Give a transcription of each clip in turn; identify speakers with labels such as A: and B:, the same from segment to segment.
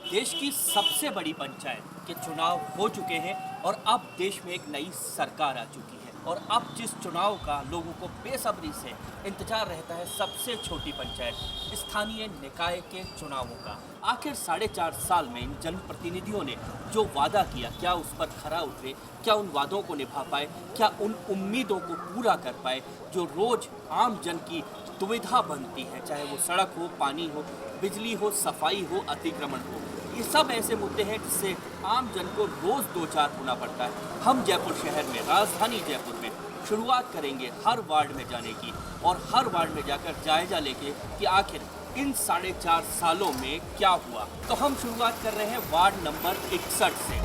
A: देश की सबसे बड़ी पंचायत के चुनाव हो चुके हैं और अब देश में एक नई सरकार आ चुकी है और अब जिस चुनाव का लोगों को बेसब्री से इंतजार रहता है, सबसे छोटी पंचायत स्थानीय निकाय के चुनावों का। आखिर 4.5 साल में इन जनप्रतिनिधियों ने जो वादा किया, क्या उस पर खरा उतरे, क्या उन वादों को निभा पाए, क्या उन उम्मीदों को पूरा कर पाए जो रोज आम जन की दुविधा बनती है, चाहे वो सड़क हो, पानी हो, बिजली हो, सफाई हो, अतिक्रमण हो। ये सब ऐसे मुद्दे हैं जिससे आम जन को रोज दो चार होना पड़ता है। हम जयपुर शहर में, राजधानी जयपुर में शुरुआत करेंगे हर वार्ड में जाने की और हर वार्ड में जाकर जायजा लेके कि आखिर इन 4.5 सालों में क्या हुआ। तो हम शुरुआत कर रहे हैं वार्ड नंबर 61 से।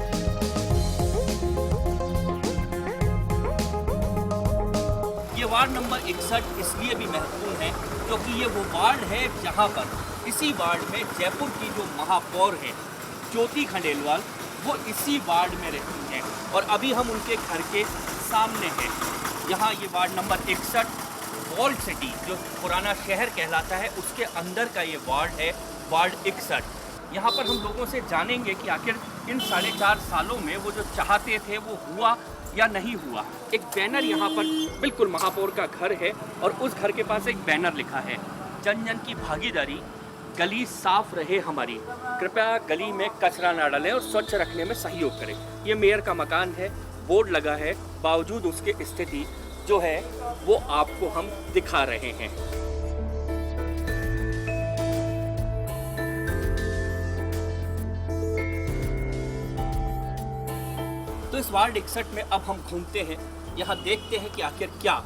A: ये वार्ड नंबर 61 इसलिए भी महत्वपूर्ण है क्योंकि ये वो वार्ड है जहाँ पर इसी वार्ड में जयपुर की जो महापौर है ज्योति खंडेलवाल, वो इसी वार्ड में रहती हैं और अभी हम उनके घर के सामने हैं। यहाँ ये वार्ड नंबर 61 वॉल्ड सिटी जो पुराना शहर कहलाता है उसके अंदर का ये वार्ड है, वार्ड 61। यहाँ पर हम लोगों से जानेंगे कि आखिर इन 4.5 सालों में वो जो चाहते थे वो हुआ या नहीं हुआ। एक बैनर यहाँ पर बिल्कुल महापौर का घर है और उस घर के पास एक बैनर लिखा है, जन जन की भागीदारी, गली साफ रहे हमारी, कृपया गली में कचरा ना डालें और स्वच्छ रखने में सहयोग करें। ये मेयर का मकान है, बोर्ड लगा है, बावजूद उसके स्थिति जो है वो आपको हम दिखा रहे हैं। तो इस वार्ड 61 में अब हम घूमते हैं, यहाँ देखते हैं कि आखिर क्या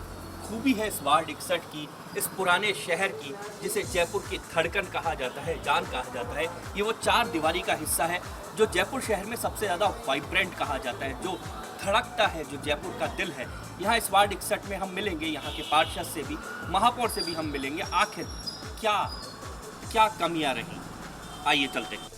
A: खूबी है इस वार्ड 61 की, इस पुराने शहर की जिसे जयपुर की धड़कन कहा जाता है, जान कहा जाता है। ये वो 4 दीवारी का हिस्सा है जो जयपुर शहर में सबसे ज़्यादा वाइब्रेंट कहा जाता है, जो धड़कता है, जो जयपुर का दिल है। यहाँ इस वार्ड 61 में हम मिलेंगे यहाँ के पार्षद से भी, महापौर से भी हम मिलेंगे। आखिर क्या क्या कमियाँ रहीं, आइए चलते हैं।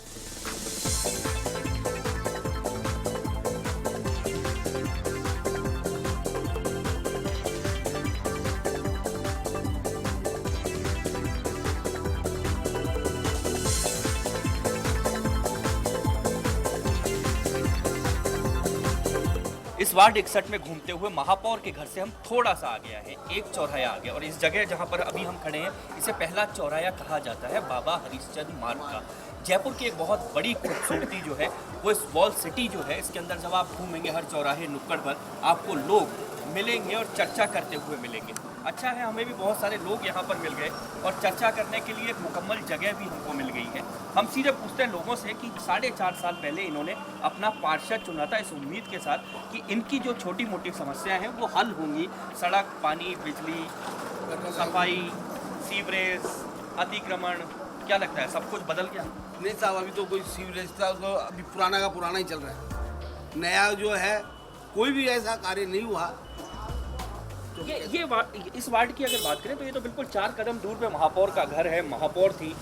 A: इस वार्ड 61 में घूमते हुए महापौर के घर से हम थोड़ा सा आ गया है, एक चौराया आ गया और इस जगह जहां पर अभी हम खड़े हैं इसे पहला चौराया कहा जाता है बाबा हरिश्चंद्र मार्ग का। जयपुर की एक बहुत बड़ी खूबसूरती जो है वो इस वॉल सिटी जो है, इसके अंदर जब आप घूमेंगे हर चौराहे नुक्कड़ पर आपको लोग मिलेंगे और चर्चा करते हुए मिलेंगे। अच्छा है, हमें भी बहुत सारे लोग यहाँ पर मिल गए और चर्चा करने के लिए एक मुकम्मल जगह भी हमको मिल गई है। हम सीधे पूछते हैं लोगों से कि 4.5 साल पहले इन्होंने अपना पार्षद चुना था इस उम्मीद के साथ कि इनकी जो छोटी मोटी समस्याएं हैं वो हल होंगी, सड़क, पानी, बिजली, सफाई, सीवरेज, अतिक्रमण। क्या लगता है सब कुछ बदल गया?
B: नहीं साहब, अभी तो कोई सीवरेज था, उसको अभी पुराना का पुराना ही चल रहा है। नया जो है कोई भी ऐसा कार्य नहीं हुआ।
A: इस वार्ड की अगर बात करें तो ये तो बिल्कुल 4 कदम दूर पे महापौर का घर है, महापौर थी,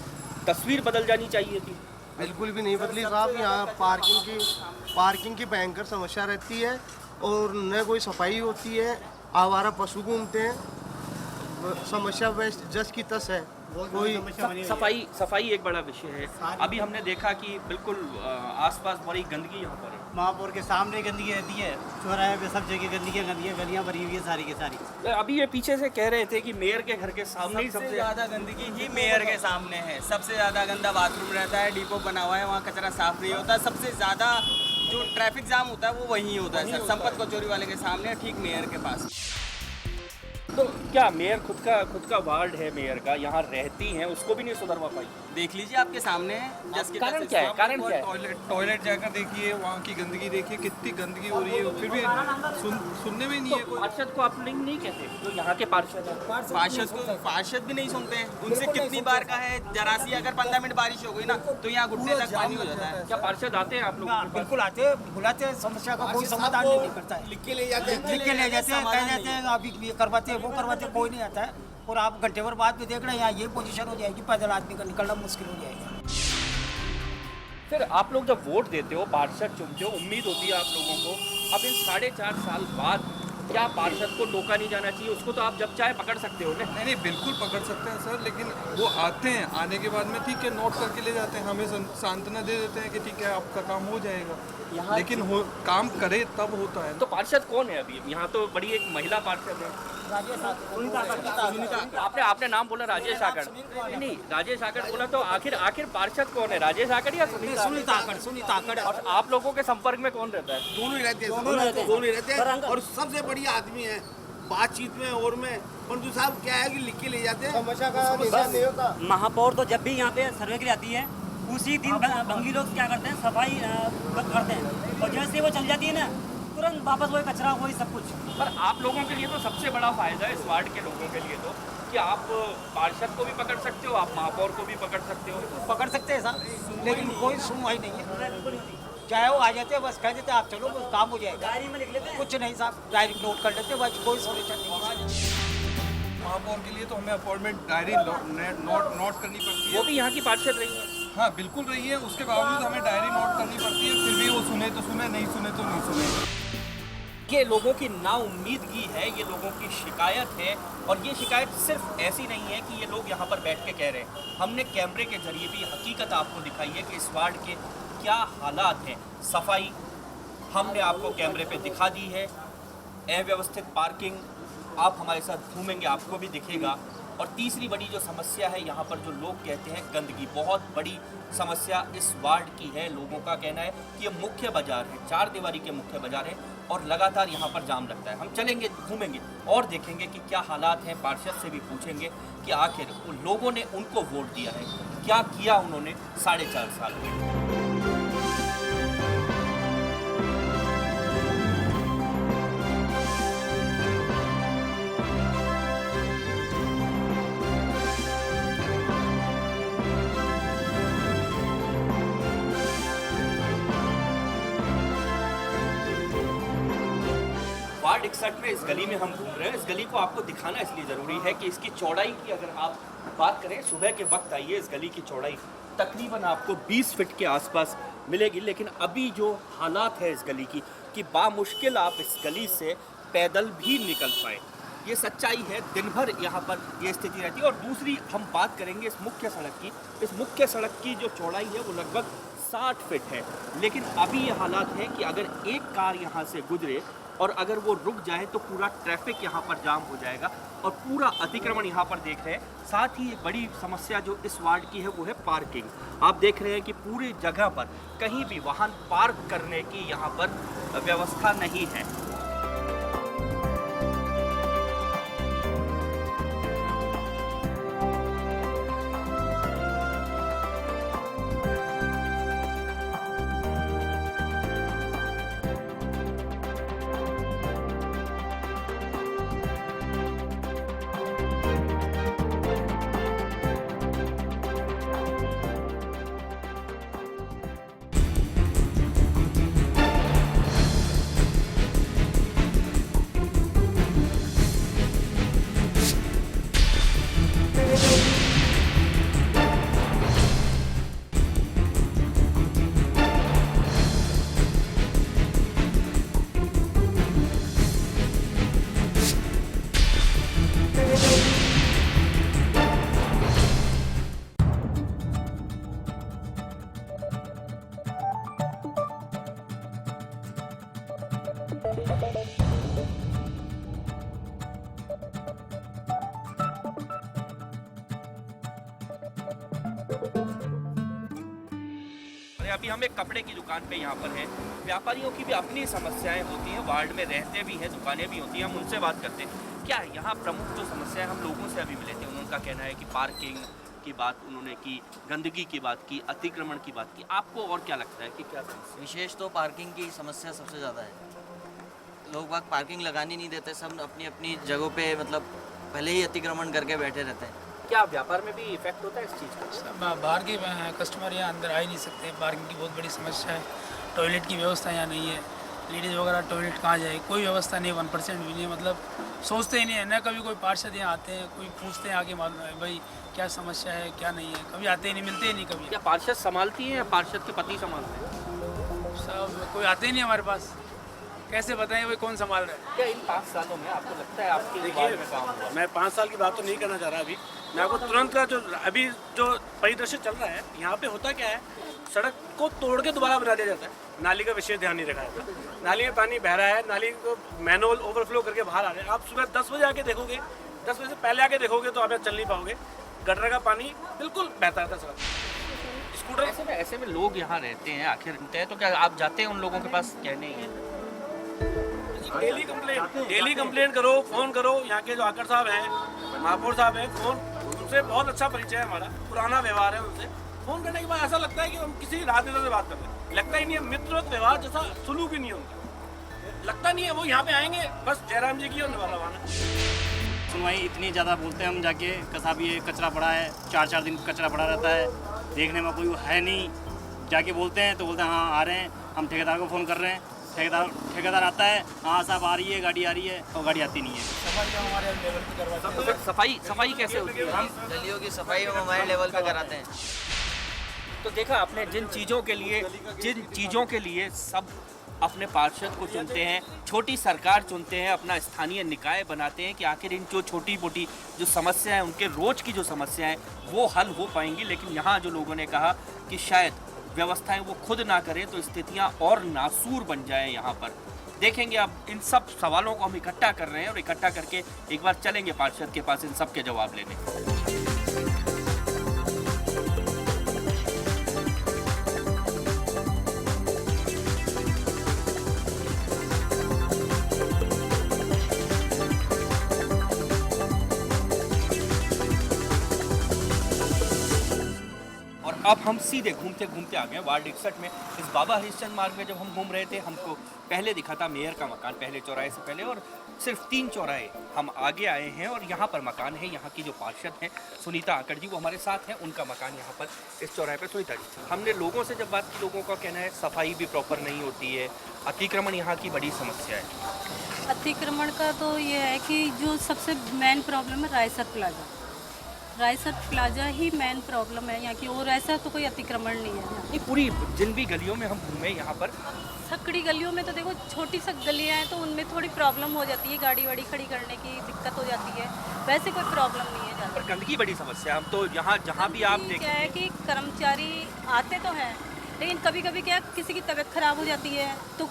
A: तस्वीर बदल जानी चाहिए थी।
C: बिल्कुल भी नहीं बदली साहब। यहाँ पार्किंग की भयंकर समस्या रहती है और न कोई सफाई होती है, आवारा पशु घूमते हैं, समस्या वेस्ट जस की तस है। कोई
A: सफाई एक बड़ा विषय है। अभी हमने देखा कि बिल्कुल आसपास बड़ी गंदगी यहाँ पर है।
D: महापौर के सामने गंदगी रहती है, चौराहे पे सब जगह गंदगी है, गलियाँ भरी हुई है सारी की सारी।
A: अभी ये पीछे से कह रहे थे कि मेयर के घर के सामने ही
E: सबसे ज़्यादा गंदगी ही मेयर के सामने है। सबसे ज़्यादा गंदा बाथरूम रहता है, डिपो बना हुआ है, वहाँ कचरा साफ नहीं होता। सबसे ज़्यादा जो ट्रैफिक जाम होता है वो वहीं होता है सर, संपत कचौरी वाले के सामने, ठीक मेयर के पास।
A: तो क्या मेयर खुद का वार्ड है मेयर का, यहाँ रहती हैं, उसको भी नहीं सुधरवा पाई?
E: देख लीजिए आपके सामने है।
A: कारण क्या है?
F: टॉयलेट जाकर देखिए, वहाँ की गंदगी देखिए, कितनी गंदगी हो रही है, फिर भी सुनने में नहीं है कोई।
A: पार्षद को आप नहीं कहते जो यहाँ के पार्षद हैं?
E: पार्षद भी नहीं सुनते हैं। उनसे कितनी बार का है, जरा सी अगर 15 मिनट बारिश हो गई ना तो यहाँ घुटने तक पानी हो जाता है।
A: क्या पार्षद आते हैं आप लोग?
D: बिल्कुल आते हैं, बुलाते हैं, समस्या का कोई समाधान नहीं करता है।
B: लिख के ले जाते हैं,
D: लिख के ले जाते हैं, कह जाते हैं अभी ये करवाते हैं, वो करवाते हैं, कोई नहीं आता है। और आप घंटे भर बाद में देख रहे हैं यहाँ ये पोजीशन हो जाएगी, पैदल आदमी का निकलना मुश्किल हो जाएगा।
A: फिर आप लोग जब वोट देते हो, पार्षद चुनते हो, उम्मीद होती है आप लोगों को अब इन 4.5 साल बाद क्या पार्षद को टोका नहीं जाना चाहिए? उसको तो आप जब चाहे पकड़ सकते हो ना।
F: नहीं नहीं, बिल्कुल पकड़ सकते हैं सर, लेकिन वो आते हैं, आने के बाद में ठीक है नोट करके ले जाते हैं, हमें सांत्वना दे देते हैं कि ठीक है आपका काम हो जाएगा, लेकिन काम करे तब होता है।
A: तो पार्षद कौन है अभी? यहाँ तो बड़ी एक महिला पार्षद है। आपने नाम बोला राजेश आकड़, नहीं राजेश आकड़ बोला, तो आखिर पार्षद कौन है, राजेश आकड़ या सुनीता आकड़? और आप लोगों के संपर्क में कौन रहता है?
B: दोनों ही रहते हैं, दोनों ही रहते हैं, और सबसे बढ़िया आदमी है बातचीत में और में। परंतु साहब क्या है कि लिख के ले जाते हैं,
C: समस्या का निदान नहीं होता।
G: महापौर तो जब भी यहाँ पे सर्वे के लिए आती है उसी दिन भंगी लोग क्या करते हैं, सफाई करते हैं, और जैसे वो चल जाती है ना तुरंत वापस वही कचरा वही सब कुछ।
A: पर आप लोगों के लिए तो सबसे बड़ा फायदा है, इस वार्ड के लोगों के लिए तो, कि आप पार्षद को भी पकड़ सकते हो, आप महापौर को भी पकड़ सकते हो।
D: पकड़ सकते हैं साहब, लेकिन कोई सुनवाई नहीं है। चाहे वो आ जाते हैं बस कह देते हैं आप चलो बस काम हो जाएगा,
G: डायरी में लिख लेते हैं।
D: कुछ नहीं साहब, डायरी नोट कर लेते हैं बस, कोई सोल्यूशन नहीं है।
F: महापौर के लिए तो हमें अपॉइंटमेंट डायरी नोट करनी पड़ती है।
A: वो भी यहाँ की पार्षद रही है।
F: हाँ बिल्कुल रही है, उसके बावजूद हमें डायरी नोट करनी पड़ती है, फिर भी वो सुने तो सुने, नहीं सुने तो नहीं सुने।
A: ये लोगों की नाउम्मीदगी है, ये लोगों की शिकायत है, और ये शिकायत सिर्फ ऐसी नहीं है कि ये लोग यहाँ पर बैठ के कह रहे हैं। हमने कैमरे के जरिए भी हकीकत आपको दिखाई है कि इस वार्ड के क्या हालात हैं। सफाई हमने आपको कैमरे पे दिखा दी है, अव्यवस्थित पार्किंग, आप हमारे साथ घूमेंगे आपको भी दिखेगा। और तीसरी बड़ी जो समस्या है यहाँ पर, जो लोग कहते हैं गंदगी, बहुत बड़ी समस्या इस वार्ड की है। लोगों का कहना है कि ये मुख्य बाजार है, 4 दीवारी के मुख्य बाजार है, और लगातार यहाँ पर जाम लगता है। हम चलेंगे घूमेंगे और देखेंगे कि क्या हालात हैं, पार्षद से भी पूछेंगे कि आखिर उन लोगों ने उनको वोट दिया है, क्या किया उन्होंने 4.5 साल में। वार्ड 61 में इस गली में हम घूम रहे हैं। इस गली को आपको दिखाना इसलिए ज़रूरी है कि इसकी चौड़ाई की अगर आप बात करें, सुबह के वक्त आइए, इस गली की चौड़ाई तकरीबन आपको 20 फीट के आसपास मिलेगी। लेकिन अभी जो हालात है इस गली की, कि बामुश्किल आप इस गली से पैदल भी निकल पाए, ये सच्चाई है। दिन भर यहाँ पर ये स्थिति रहती है। और दूसरी हम बात करेंगे इस मुख्य सड़क की। इस मुख्य सड़क की जो चौड़ाई है वो लगभग 60 फीट है, लेकिन अभी ये हालात है कि अगर एक कार यहाँ से गुजरे और अगर वो रुक जाए तो पूरा ट्रैफिक यहाँ पर जाम हो जाएगा, और पूरा अतिक्रमण यहाँ पर देख रहे हैं। साथ ही एक बड़ी समस्या जो इस वार्ड की है वो है पार्किंग। आप देख रहे हैं कि पूरी जगह पर कहीं भी वाहन पार्क करने की यहाँ पर व्यवस्था नहीं है। अभी हम एक कपड़े की दुकान पे यहाँ पर हैं। व्यापारियों की भी अपनी समस्याएं होती हैं, वार्ड में रहते भी हैं, दुकानें भी होती हैं, हम उनसे बात करते हैं। क्या है यहाँ प्रमुख जो समस्याएं, हम लोगों से अभी मिले थे, उनका कहना है कि पार्किंग की बात उन्होंने की, गंदगी की बात की, अतिक्रमण की बात की। आपको और क्या लगता है कि क्या समस्या?
H: विशेष तो पार्किंग की समस्या सबसे ज़्यादा है। लोग बाग पार्किंग लगाने नहीं देते, सब अपनी अपनी जगहों पे मतलब पहले ही अतिक्रमण करके बैठे रहते हैं।
A: क्या व्यापार में भी इफेक्ट होता है इस चीज़ का?
I: बाहर के कस्टमर यहाँ अंदर आ ही नहीं सकते, पार्किंग की बहुत बड़ी समस्या है। टॉयलेट की व्यवस्था यहाँ नहीं है, लेडीज़ वगैरह टॉयलेट कहाँ जाए, कोई व्यवस्था नहीं, 1% भी नहीं है। मतलब सोचते ही नहीं है ना, कभी कोई पार्षद यहाँ आते हैं, कोई पूछते हैं आगे मालूम है भाई क्या समस्या है क्या नहीं है, कभी आते ही नहीं, मिलते ही नहीं कभी।
A: क्या पार्षद संभालती हैं या पार्षद के पति संभालते हैं?
I: सब कोई आते ही नहीं हमारे पास। कैसे बताएं भाई कौन संभाल रहा है।
A: क्या इन 5 सालों में आपको लगता है आपके वार्ड में काम हुआ?
J: मैं 5 साल की बात तो नहीं करना चाह रहा अभी। मैं आपको तुरंत का जो अभी जो परिदृश्य चल रहा है, यहाँ पे होता क्या है, सड़क को तोड़ के दोबारा बना दिया जाता है। नाली का विशेष ध्यान नहीं रखा जाता। नाली में पानी बह रहा है, नाली को मैनुअल ओवरफ्लो करके बाहर आ रहे हैं। आप सुबह 10 बजे आके देखोगे, 10 बजे से पहले आके देखोगे तो आप यहाँ चल नहीं पाओगे। गटर का पानी बिल्कुल बहता रहता सड़क। स्कूटर
A: ऐसे में लोग यहाँ रहते हैं, आखिर रहते हैं, तो क्या आप जाते हैं उन लोगों के पास कहने ही है?
J: डेली कंप्लेंट करो, फ़ोन करो। यहाँ के जो आकर साहब हैं, महापौर साहब हैं, फ़ोन उनसे बहुत अच्छा परिचय है हमारा, पुराना व्यवहार है उनसे। फ़ोन करने के बाद ऐसा लगता है कि हम किसी राजनेता से बात कर रहे हैं। लगता ही नहीं है, मित्रवत व्यवहार जैसा सुलूक ही नहीं है उनका। लगता नहीं है वो यहाँ पे आएंगे बस जयराम जी की और निवाला
G: सुनवाई इतनी ज़्यादा बोलते हैं हम जाके, कसाब ये कचरा पड़ा है, 4-4 दिन कचरा पड़ा रहता है, देखने में कोई है नहीं। जाके बोलते हैं तो बोलते हैं हाँ आ रहे हैं, हम ठेकेदार को फ़ोन कर रहे हैं, ठेकेदार आता है, हाँ साहब आ रही है, गाड़ी आ रही है, और गाड़ी आती नहीं है।
A: सफाई कैसे होती है?
H: हम गलियों की सफाई हम हमारे लेवल पे कराते हैं।
A: तो देखा आपने, जिन चीज़ों के लिए सब अपने पार्षद को चुनते हैं, छोटी सरकार चुनते हैं, अपना स्थानीय निकाय बनाते हैं कि आखिर इन जो छोटी मोटी जो समस्या है, उनके रोज की जो समस्या है वो हल हो पाएंगी। लेकिन यहाँ जो लोगों ने कहा कि शायद व्यवस्थाएं वो खुद ना करें तो स्थितियाँ और नासूर बन जाएं यहाँ पर। देखेंगे अब इन सब सवालों को हम इकट्ठा कर रहे हैं और इकट्ठा करके एक बार चलेंगे पार्षद के पास इन सब के जवाब लेने। अब हम सीधे घूमते घूमते आ गए वार्ड 61 में। इस बाबा हरिश्चंद्र मार्ग में जब हम घूम रहे थे, हमको पहले दिखा था मेयर का मकान, पहले चौराहे से पहले, और सिर्फ 3 चौराहे हम आगे आए हैं और यहाँ पर मकान है। यहाँ की जो पार्षद हैं सुनीता आकर जी, वो हमारे साथ हैं, उनका मकान यहाँ पर इस चौराहे पर। सुनीता जी, हमने लोगों से जब बात की, लोगों का कहना है सफाई भी प्रॉपर नहीं होती है, अतिक्रमण यहाँ की बड़ी समस्या है।
K: अतिक्रमण का तो ये है कि जो सबसे मेन प्रॉब्लम है रायसर प्लाजा ही मेन प्रॉब्लम है यहाँ की, और ऐसा तो कोई अतिक्रमण नहीं है यहाँ।
A: नहीं, पूरी जिन भी गलियों में हम घूमे यहाँ पर,
K: सकड़ी गलियों में तो देखो छोटी सी गलियाँ हैं तो उनमें थोड़ी प्रॉब्लम हो जाती है, गाड़ी वाड़ी खड़ी करने की दिक्कत हो जाती है, वैसे कोई प्रॉब्लम नहीं है ज़्यादा।
A: पर गंदगी बड़ी समस्या है। हम तो यहाँ जहाँ भी आप देखें,
K: क्या है कि कर्मचारी आते तो हैं, लेकिन कभी कभी क्या किसी की तबीयत खराब हो जाती है तो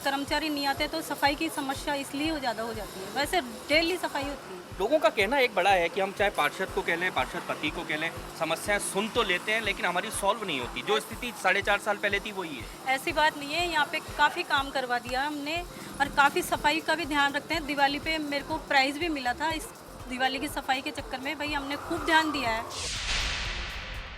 K: कर्मचारी नहीं आते तो सफाई की समस्या इसलिए ज़्यादा हो जाती है। वैसे डेली सफाई होती है।
A: लोगों का कहना एक बड़ा है कि हम चाहे पार्षद को कह लें, पार्षद पति को कह लें, समस्याएं सुन तो लेते हैं लेकिन हमारी सॉल्व नहीं होती। जो स्थिति 4.5 साल पहले थी वही है।
K: ऐसी बात नहीं है, यहाँ पे काफ़ी काम करवा दिया हमने और काफ़ी सफाई का भी ध्यान रखते हैं। दिवाली पे मेरे को प्राइज़ भी मिला था इस दिवाली की सफाई के चक्कर में। भाई हमने खूब ध्यान दिया है।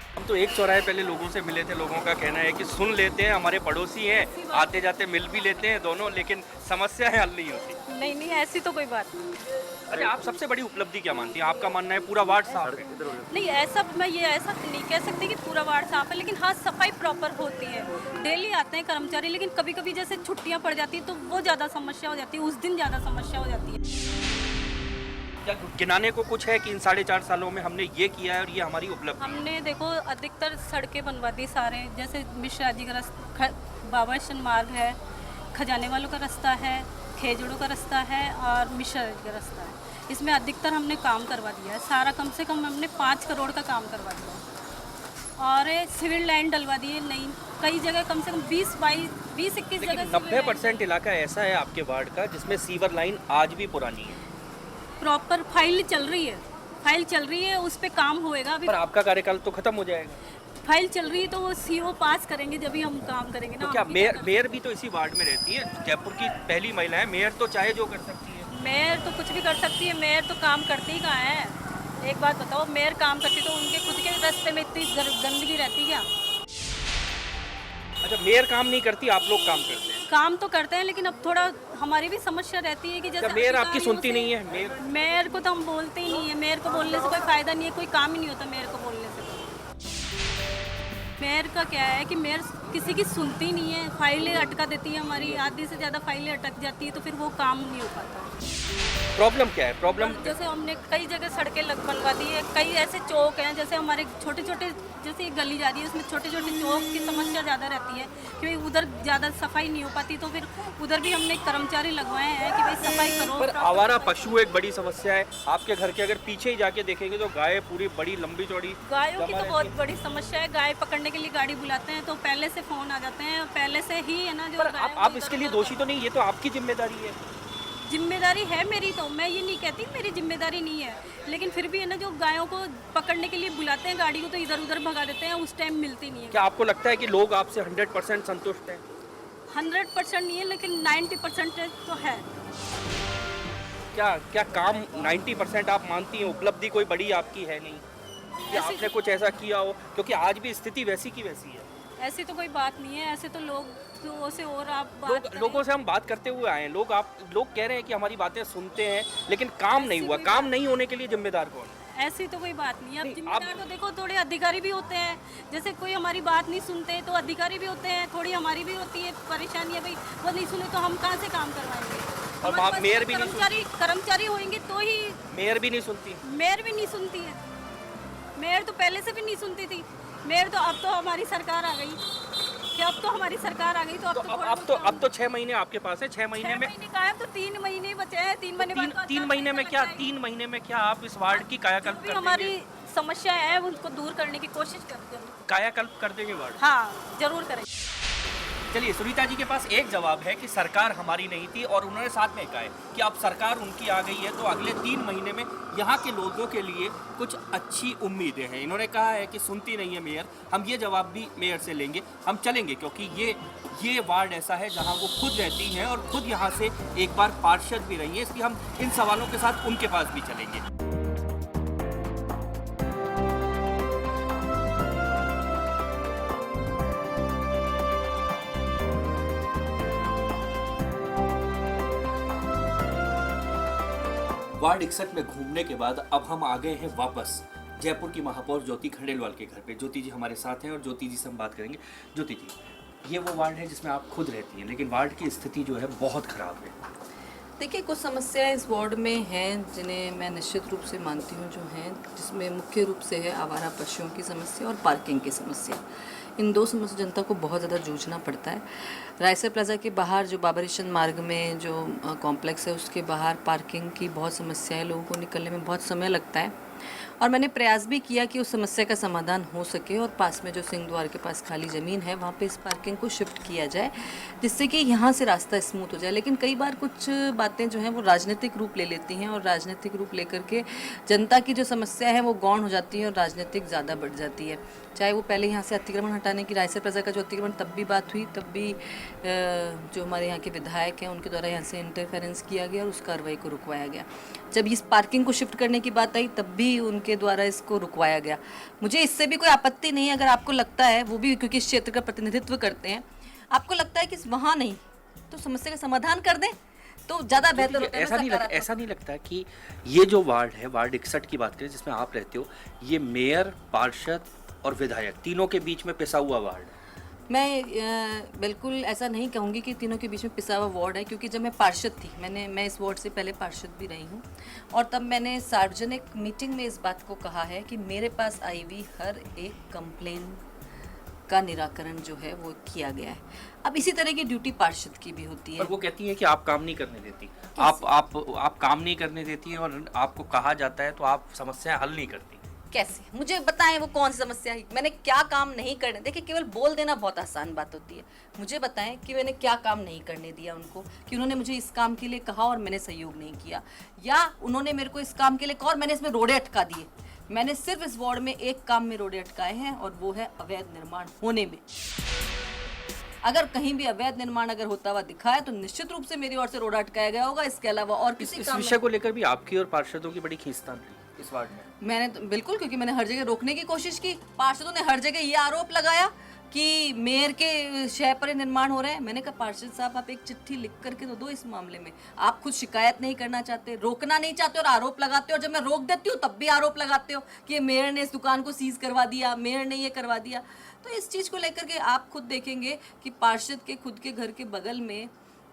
A: हम तो एक चौराहे पहले लोगों से मिले थे, लोगों का कहना है कि सुन लेते हैं, हमारे पड़ोसी हैं, आते जाते मिल भी लेते हैं दोनों, लेकिन समस्याएं हल नहीं होती।
K: नहीं, ऐसी तो कोई बात नहीं।
A: अरे आप सबसे बड़ी उपलब्धि क्या मानती हैं? आपका मानना है पूरा वार्ड साफ है?
K: नहीं, ऐसा मैं ये ऐसा नहीं कह सकती कि पूरा वार्ड साफ है, लेकिन हाँ सफाई प्रॉपर होती है। डेली आते हैं कर्मचारी, लेकिन कभी कभी जैसे छुट्टियाँ पड़ जाती है तो वो ज़्यादा समस्या हो जाती है, उस दिन ज़्यादा समस्या हो जाती है।
A: क्या गिनाने को कुछ है कि इन 4.5 सालों में हमने ये किया है और ये हमारी उपलब्धि?
K: हमने देखो अधिकतर सड़कें बनवा दी सारे, जैसे मिश्रा जी का रास्ता, बाबा हरिश्चंद्र मार्ग है, खजाने वालों का रास्ता है, खेजड़ों का रास्ता है और मिश्रा जी का रास्ता है। इसमें अधिकतर हमने काम करवा दिया है सारा, कम से कम हमने 5 करोड़ का काम करवा दिया और सिविल लाइन डलवा दी है। नहीं, कई जगह कम से कम 20-21 जगह
A: 90% इलाका ऐसा है आपके वार्ड का जिसमें सीवर लाइन आज भी पुरानी है।
K: प्रॉपर फाइल चल रही है, उस पे काम होएगा अभी।
A: पर आपका कार्यकाल तो खत्म हो जाएगा।
K: फाइल चल रही है तो वो सीओ पास करेंगे जब भी हम काम करेंगे ना।
A: तो क्या मेयर भी तो इसी वार्ड में रहती है? जयपुर की पहली महिला है, मेयर तो चाहे जो कर सकती है।
K: मेयर तो कुछ भी कर सकती है, मेयर तो काम करती ही कहाँ है। एक बात बताओ, मेयर काम करती तो उनके खुद के रास्ते में इतनी गंदगी रहती क्या?
A: अच्छा, मेयर काम नहीं करती, आप लोग काम करते हैं?
K: काम तो करते हैं, लेकिन अब थोड़ा हमारी भी समस्या रहती है कि जैसे
A: मेयर आपकी सुनती नहीं है?
K: मेयर को तो हम बोलते ही नहीं है। मेयर को बोलने से कोई फायदा नहीं है, कोई काम ही नहीं होता मेयर को बोलने से। मेयर का क्या है कि मेयर किसी की सुनती नहीं है, फाइलें अटका देती है हमारी, आधी से ज़्यादा फाइलें अटक जाती है तो फिर वो काम नहीं हो पाता।
A: प्रॉब्लम क्या है? प्रॉब्लम
K: जैसे हमने कई जगह सड़कें बनवा दी है, कई ऐसे चौक हैं, जैसे हमारे छोटे छोटे जैसे एक गली जा रही है उसमें छोटे छोटे चौक की समस्या ज़्यादा रहती है, क्योंकि उधर ज़्यादा सफाई नहीं हो पाती, तो फिर उधर भी हमने कर्मचारी लगवाए हैं कि भाई सफाई करो।
A: पर आवारा पशु एक बड़ी समस्या है। आपके घर के अगर पीछे ही जाके देखेंगे तो गाय पूरी बड़ी लंबी चौड़ी
K: गायों की
A: जमा
K: तो बहुत
A: रहती
K: बड़ी समस्या है। गाय पकड़ने के लिए गाड़ी बुलाते हैं तो पहले से फ़ोन आ जाते हैं, पहले से ही है ना जो
A: पर
K: गायों
A: आप
K: को
A: इसके लिए
K: इधर-उधर
A: दोषी तो नहीं, ये तो आपकी जिम्मेदारी है।
K: जिम्मेदारी है मेरी, तो मैं ये नहीं कहती मेरी जिम्मेदारी नहीं है, लेकिन फिर भी है ना जो गायों को पकड़ने के लिए बुलाते हैं गाड़ी को तो इधर उधर भगा देते हैं, उस टाइम मिलती नहीं है।
A: क्या आपको लगता है कि लोग आपसे 100% संतुष्ट हैं?
K: 100% नहीं है, लेकिन 90% तो है।
A: क्या काम 90% आप मानती हैं? उपलब्धि कोई बड़ी आपकी है नहीं कि आपने कुछ ऐसा किया हो? क्योंकि आज भी स्थिति वैसी की वैसी है।
K: ऐसी तो कोई बात नहीं है, ऐसे तो लोगों से और आप बात करें।
A: लोगों से हम बात करते हुए आए हैं। लोग कह रहे हैं कि हमारी बातें सुनते हैं, लेकिन काम नहीं हुआ। काम नहीं होने के लिए जिम्मेदार कौन है?
K: ऐसी तो कोई बात नहीं है। अब जिम्मेदार तो देखो थोड़े अधिकारी भी होते हैं, जैसे कोई हमारी बात नहीं सुनते तो अधिकारी भी होते हैं, थोड़ी हमारी भी होती है परेशानी है, भाई वो नहीं सुने तो हम कहाँ से काम करवाएंगे?
A: और आप मेयर भी नहीं
K: कर्मचारी होंगे तो ही।
A: मेयर भी नहीं सुनती?
K: मेयर भी नहीं सुनती है। मेयर तो पहले से भी नहीं सुनती थी। मेयर तो अब तो हमारी सरकार आ गई, कि अब तो हमारी सरकार आ गई तो
A: अब तो 6 महीने आपके पास है। 6 महीने में
K: कहा है तो 3 महीने बचे हैं। 3 महीने बाद तो
A: 3 महीने में क्या 3 महीने में क्या आप इस वार्ड की कायाकल्प कर
K: हमारी समस्या है उनको दूर करने की कोशिश करते हैं।
A: कायाकल्प कर देंगे वार्ड?
K: हाँ जरूर करें।
A: चलिए, सुनीता जी के पास एक जवाब है कि सरकार हमारी नहीं थी, और उन्होंने साथ में कहा है कि अब सरकार उनकी आ गई है तो अगले 3 महीने में यहाँ के लोगों के लिए कुछ अच्छी उम्मीदें हैं। इन्होंने कहा है कि सुनती नहीं है मेयर। हम ये जवाब भी मेयर से लेंगे, हम चलेंगे, क्योंकि ये वार्ड ऐसा है जहाँ वो खुद रहती हैं और खुद यहाँ से एक बार पार्षद भी रही हैं, इसलिए हम इन सवालों के साथ उनके पास भी चलेंगे। वार्ड 61 में घूमने के बाद अब हम आ गए हैं वापस जयपुर की महापौर ज्योति खंडेलवाल के घर पे। ज्योति जी हमारे साथ हैं और ज्योति जी से हम बात करेंगे। ज्योति जी, ये वो वार्ड है जिसमें आप खुद रहती हैं, लेकिन वार्ड की स्थिति जो है बहुत ख़राब है।
L: देखिए, कुछ समस्याएं इस वार्ड में हैं जिन्हें मैं निश्चित रूप से मानती हूँ जो हैं, जिसमें मुख्य रूप से है आवारा पशुओं की समस्या और पार्किंग की समस्या। इन दो समस्या जनता को बहुत ज़्यादा जूझना पड़ता है। रायसर प्लाजा के बाहर जो बाबरिशन मार्ग में जो कॉम्प्लेक्स है उसके बाहर पार्किंग की बहुत समस्या है, लोगों को निकलने में बहुत समय लगता है, और मैंने प्रयास भी किया कि उस समस्या का समाधान हो सके और पास में जो सिंह द्वार के पास खाली ज़मीन है वहाँ पे इस पार्किंग को शिफ्ट किया जाए, जिससे कि यहाँ से रास्ता स्मूथ हो जाए। लेकिन कई बार कुछ बातें जो हैं वो राजनीतिक रूप ले लेती हैं, और राजनीतिक रूप लेकर के जनता की जो समस्या है वो गौण हो जाती है और राजनीतिक ज़्यादा बढ़ जाती है। चाहे वो पहले यहाँ से अतिक्रमण हटाने की, रायसर प्लाजा का जो अतिक्रमण तब भी बात हुई, तब भी जो हमारे यहाँ के विधायक हैं उनके द्वारा यहाँ से इंटरफेरेंस किया गया और उस कार्रवाई को रुकवाया गया। जब इस पार्किंग को शिफ्ट करने की बात आई तब भी उनके द्वारा इसको रुकवाया गया। मुझे इससे भी कोई आपत्ति नहीं है, अगर आपको लगता है, वो भी क्योंकि इस क्षेत्र का प्रतिनिधित्व करते हैं, आपको लगता है कि वहाँ नहीं तो समस्या का समाधान कर दें तो ज़्यादा बेहतर होता है।
A: ऐसा नहीं लगता कि ये जो वार्ड है, वार्ड 61 की बात करें जिसमें आप रहते हो, ये मेयर, पार्षद और विधायक तीनों के बीच में पिसा हुआ वार्ड है?
L: मैं बिल्कुल ऐसा नहीं कहूँगी कि तीनों के बीच में पिसा हुआ वार्ड है, क्योंकि जब मैं पार्षद थी, मैं इस वार्ड से पहले पार्षद भी रही हूँ, और तब मैंने सार्वजनिक मीटिंग में इस बात को कहा है कि मेरे पास आई हुई हर एक कंप्लेन का निराकरण जो है वो किया गया है। अब इसी तरह की ड्यूटी पार्षद की भी होती है।
A: पर वो कहती है कि आप काम नहीं करने देती, आप काम नहीं करने देती हैं, और आपको कहा जाता है तो आप समस्याएं हल नहीं करती।
L: कैसे? मुझे बताएं वो कौन सी समस्या है, मैंने क्या काम नहीं करने। देखिए, केवल बोल देना बहुत आसान बात होती है। मुझे बताएं कि मैंने क्या काम नहीं करने दिया उनको, कि उन्होंने मुझे इस काम के लिए कहा और मैंने सहयोग नहीं किया, या उन्होंने मेरे को इस काम के लिए कहा और मैंने इसमें रोड़े अटका दिए। मैंने सिर्फ इस वार्ड में एक काम में रोड़े अटकाए हैं, और वो है अवैध निर्माण होने में। अगर कहीं भी अवैध निर्माण अगर होता हुआ दिखा है तो निश्चित रूप से मेरी ओर से रोड़ा अटकाया गया होगा, इसके अलावा और किसी
A: इस विषय को लेकर भी आपकी और पार्षदों की बड़ी खींचतान रही इस वार्ड में।
L: मैंने तो बिल्कुल, क्योंकि मैंने हर जगह रोकने की कोशिश की। पार्षदों ने हर जगह ये आरोप लगाया कि मेयर के शय पर निर्माण हो रहे हैं। मैंने कहा, पार्षद साहब आप एक चिट्ठी लिख करके तो दो इस मामले में। आप खुद शिकायत नहीं करना चाहते, रोकना नहीं चाहते और आरोप लगाते हो। जब मैं रोक देती हूँ तब भी आरोप लगाते हो कि मेयर ने इस दुकान को सीज करवा दिया, मेयर ने ये करवा दिया। तो इस चीज़ को लेकर के आप खुद देखेंगे कि पार्षद के खुद के घर के बगल में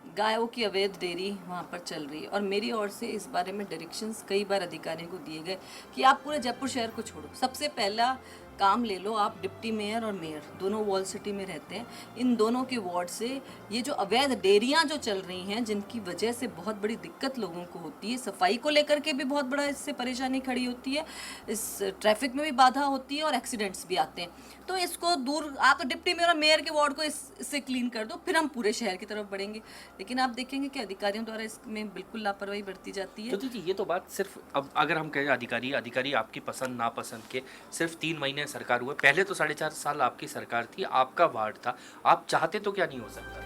L: गायों की अवैध डेयरी वहाँ पर चल रही है और मेरी ओर से इस बारे में डायरेक्शंस कई बार अधिकारियों को दिए गए कि आप पूरे जयपुर शहर को छोड़ो, सबसे पहला काम ले लो आप डिप्टी मेयर और मेयर दोनों वॉल सिटी में रहते हैं, इन दोनों के वार्ड से ये जो अवैध डेयरियाँ जो चल रही हैं जिनकी वजह से बहुत बड़ी दिक्कत लोगों को होती है, सफाई को लेकर के भी बहुत बड़ा इससे परेशानी खड़ी होती है, इस ट्रैफिक में भी बाधा होती है और एक्सीडेंट्स भी आते हैं। तो इसको दूर आप तो डिप्टी मेयर और मेयर के वार्ड को इससे क्लीन कर दो, फिर हम पूरे शहर की तरफ बढ़ेंगे। लेकिन आप देखेंगे कि अधिकारियों द्वारा इसमें बिल्कुल लापरवाही बरती जाती है।
M: ज्योति जी, ये तो बात सिर्फ अब अगर हम कहें अधिकारी आपकी पसंद नापसंद के सिर्फ 3 महीने सरकार हुए, पहले तो 4.5 साल आपकी सरकार थी, आपका वार्ड था, आप चाहते तो क्या नहीं हो सकता?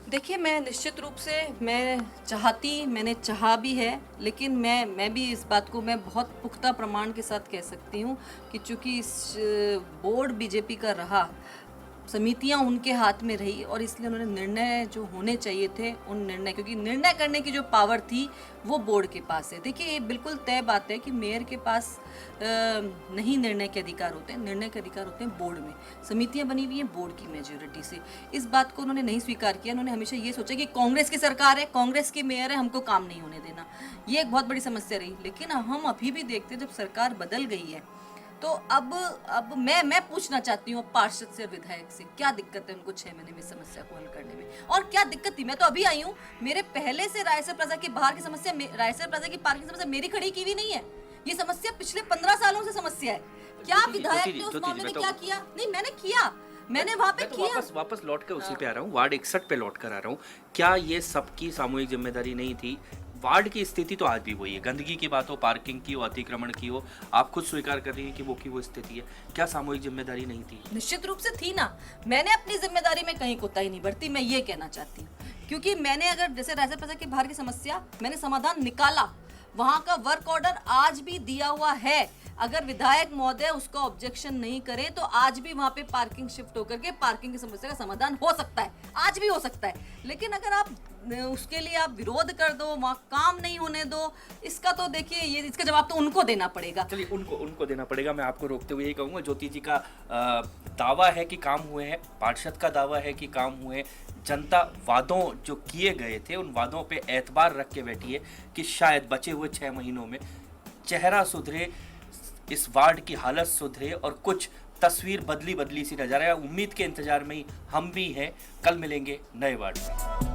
L: देखिए, मैं निश्चित रूप से मैंने चाहा भी है, लेकिन मैं भी इस बात को मैं बहुत पुख्ता प्रमाण के साथ कह सकती हूँ कि चूँकि इस बोर्ड बीजेपी का रहा, समितियां उनके हाथ में रही और इसलिए उन्होंने निर्णय जो होने चाहिए थे उन निर्णय, क्योंकि निर्णय करने की जो पावर थी वो बोर्ड के पास है। देखिए, ये बिल्कुल तय बात है कि मेयर के पास नहीं निर्णय के अधिकार होते हैं, निर्णय के अधिकार होते हैं बोर्ड में। समितियां बनी हुई हैं बोर्ड की मेजोरिटी से, इस बात को उन्होंने नहीं स्वीकार किया। उन्होंने हमेशा ये सोचा कि कांग्रेस की सरकार है, कांग्रेस की मेयर है, हमको काम नहीं होने देना, ये एक बहुत बड़ी समस्या रही। लेकिन हम अभी भी देखते हैं जब सरकार बदल गई है तो अब मैं पूछना चाहती हूँ पार्षद से, विधायक से, क्या दिक्कत है उनको 6 महीने में समस्या को हल करने में? और क्या दिक्कत थी? मैं तो अभी आई हूँ, मेरे पहले से रायसर प्लाजा के बाहर की समस्या, रायसर प्लाजा की पार्किंग समस्या मेरी खड़ी की भी नहीं है, ये समस्या पिछले 15 सालों से समस्या है। क्या विधायक ने उस मामले में क्या किया? नहीं, मैंने वहाँ पे किया।
M: वापस लौट कर उसी पे आ रहा हूँ, वार्ड 61 पे लौट कर आ रहा हूँ। क्या ये सबकी सामूहिक जिम्मेदारी नहीं थी? वार्ड की स्थिति तो आज भी वही है, गंदगी की बात हो, पार्किंग की हो, अतिक्रमण की हो, आप खुद स्वीकार कर रही हैं कि वो स्थिति है। क्या सामूहिक जिम्मेदारी नहीं थी?
L: निश्चित रूप से थी ना। मैंने अपनी जिम्मेदारी में कहीं कोताही नहीं बरती, मैं ये कहना चाहती हूँ, क्योंकि मैंने अगर जैसे रायसर प्लाजा के बाहर की समस्या मैंने समाधान निकाला, वहाँ का वर्क ऑर्डर आज भी दिया हुआ है। अगर विधायक महोदय उसका ऑब्जेक्शन नहीं करें तो आज भी वहाँ पे पार्किंग शिफ्ट होकर के पार्किंग की समस्या का समाधान हो सकता है, आज भी हो सकता है। लेकिन अगर आप उसके लिए आप विरोध कर दो, वहाँ काम नहीं होने दो, इसका तो देखिए ये इसका जवाब तो उनको देना पड़ेगा।
M: चलिए, उनको देना पड़ेगा। मैं आपको रोकते हुए यही कहूँगा, ज्योति जी का दावा है कि काम हुए हैं, पार्षद का दावा है कि काम हुए, जनता वादों जो किए गए थे उन वादों पे एतबार रख के बैठी है कि शायद बचे हुए 6 महीनों में चेहरा सुधरे, इस वार्ड की हालत सुधरे और कुछ तस्वीर बदली सी नजर आए। उम्मीद के इंतजार में ही हम भी हैं। कल मिलेंगे नए वार्ड में।